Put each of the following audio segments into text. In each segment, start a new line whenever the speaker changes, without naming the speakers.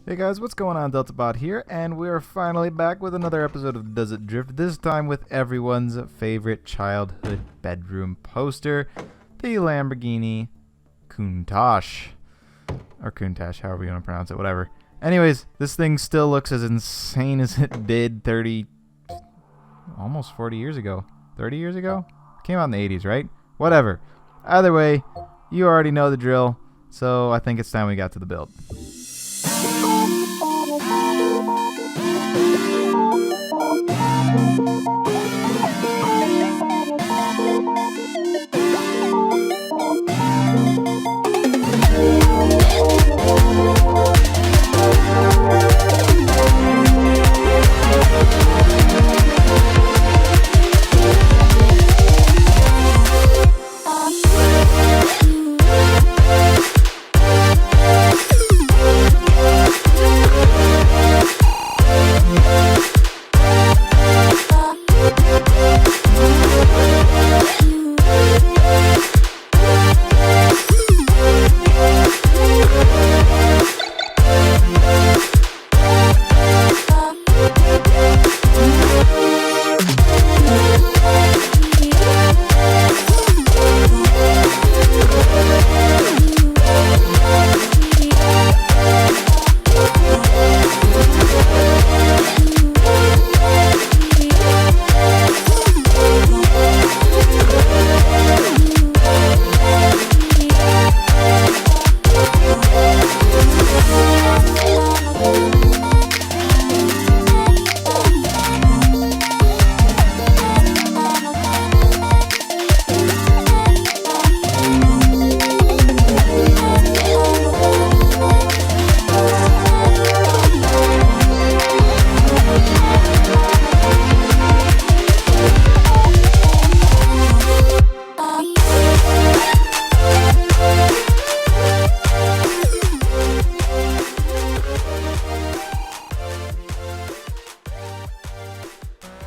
Hey guys, what's going on? DeltaBot here, and we are finally back with another episode of Does It Drift, this time with everyone's favorite childhood bedroom poster, the Lamborghini Countach. Or Countach, however you want to pronounce it, whatever. Anyways, this thing still looks as insane as it did almost 40 years ago. 30 years ago? Came out in the 80s, right? Whatever. Either way, you already know the drill, so I think it's time we got to the build.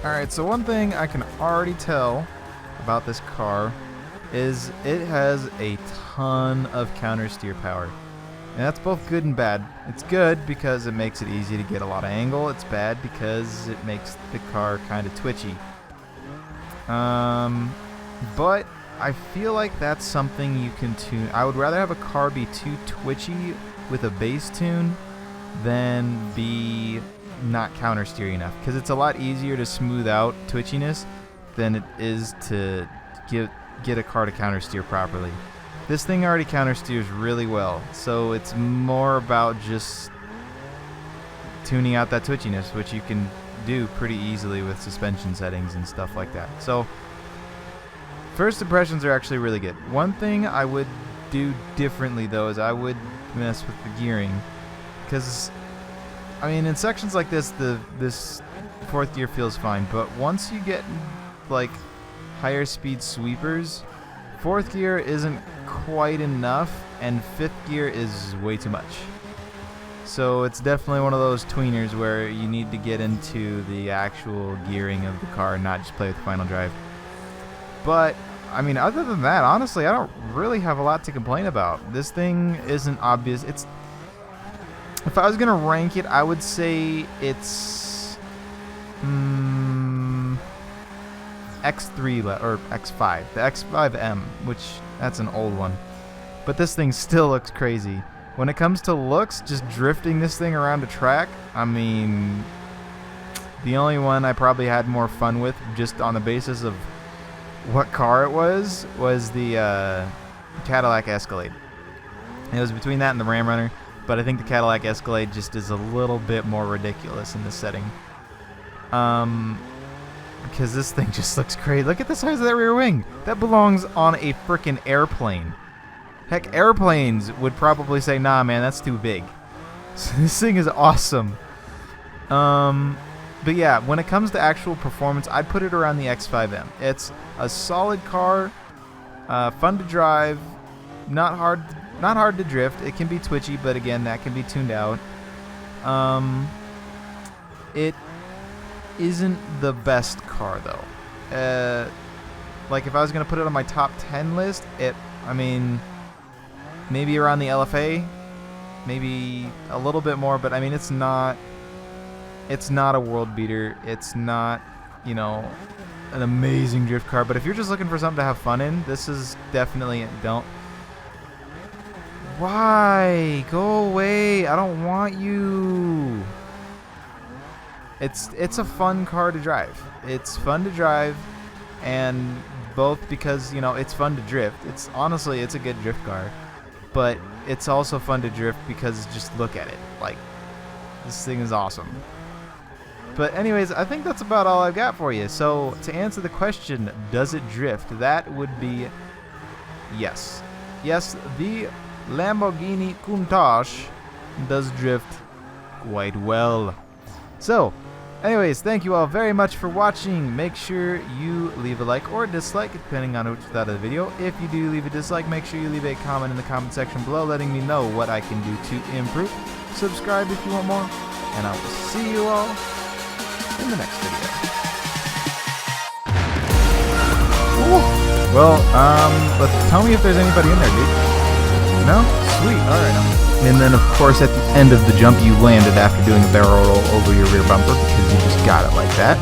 Alright, so one thing I can already tell about this car is it has a ton of counter steer power. And that's both good and bad. It's good because it makes it easy to get a lot of angle. It's bad because it makes the car kind of twitchy. But I feel like that's something you can tune. I would rather have a car be too twitchy with a bass tune than be not counter steer enough, because it's a lot easier to smooth out twitchiness than it is to get a car to counter steer properly. This thing already counter steers really well, so it's more about just tuning out that twitchiness, which you can do pretty easily with suspension settings and stuff like that. So first impressions are actually really good. One thing I would do differently though is I would mess with the gearing, because I mean, in sections like this, this fourth gear feels fine, but once you get like higher speed sweepers, fourth gear isn't quite enough, and fifth gear is way too much. So it's definitely one of those tweeners where you need to get into the actual gearing of the car and not just play with the final drive. But I mean, other than that, honestly, I don't really have a lot to complain about. This thing isn't obvious. If I was going to rank it, I would say it's X3 or X5. The X5M, which that's an old one. But this thing still looks crazy. When it comes to looks, just drifting this thing around a track, I mean, the only one I probably had more fun with, just on the basis of what car it was the Cadillac Escalade. It was between that and the Ram Runner. But I think the Cadillac Escalade just is a little bit more ridiculous in this setting. Because this thing just looks crazy. Look at the size of that rear wing. That belongs on a freaking airplane. Heck, airplanes would probably say, nah, man, that's too big. So this thing is awesome. But yeah, when it comes to actual performance, I'd put it around the X5M. It's a solid car, fun to drive, not hard to drift. It can be twitchy, but again, that can be tuned out. It isn't the best car though. Like if I was gonna put it on my top 10 list, I mean, maybe around the LFA maybe a little bit more, but I mean, it's not a world beater. It's not, you know, an amazing drift car, but if you're just looking for something to have fun in, this is definitely it. Don't. Why? Go away. I don't want you. It's a fun car to drive. It's fun to drive, and both because, you know, it's fun to drift. It's honestly, it's a good drift car, but it's also fun to drift because just look at it. Like, this thing is awesome. But anyways, I think that's about all I've got for you. So to answer the question, does it drift? That would be yes. Yes, the Lamborghini Countach does drift quite well. So, anyways, thank you all very much for watching. Make sure you leave a like or a dislike, depending on which side of the video. If you do leave a dislike, make sure you leave a comment in the comment section below letting me know what I can do to improve. Subscribe if you want more, and I will see you all in the next video. Ooh. Well, tell me if there's anybody in there, dude. No? Sweet. Alright. And then, of course, at the end of the jump, you landed after doing a barrel roll over your rear bumper because you just got it like that.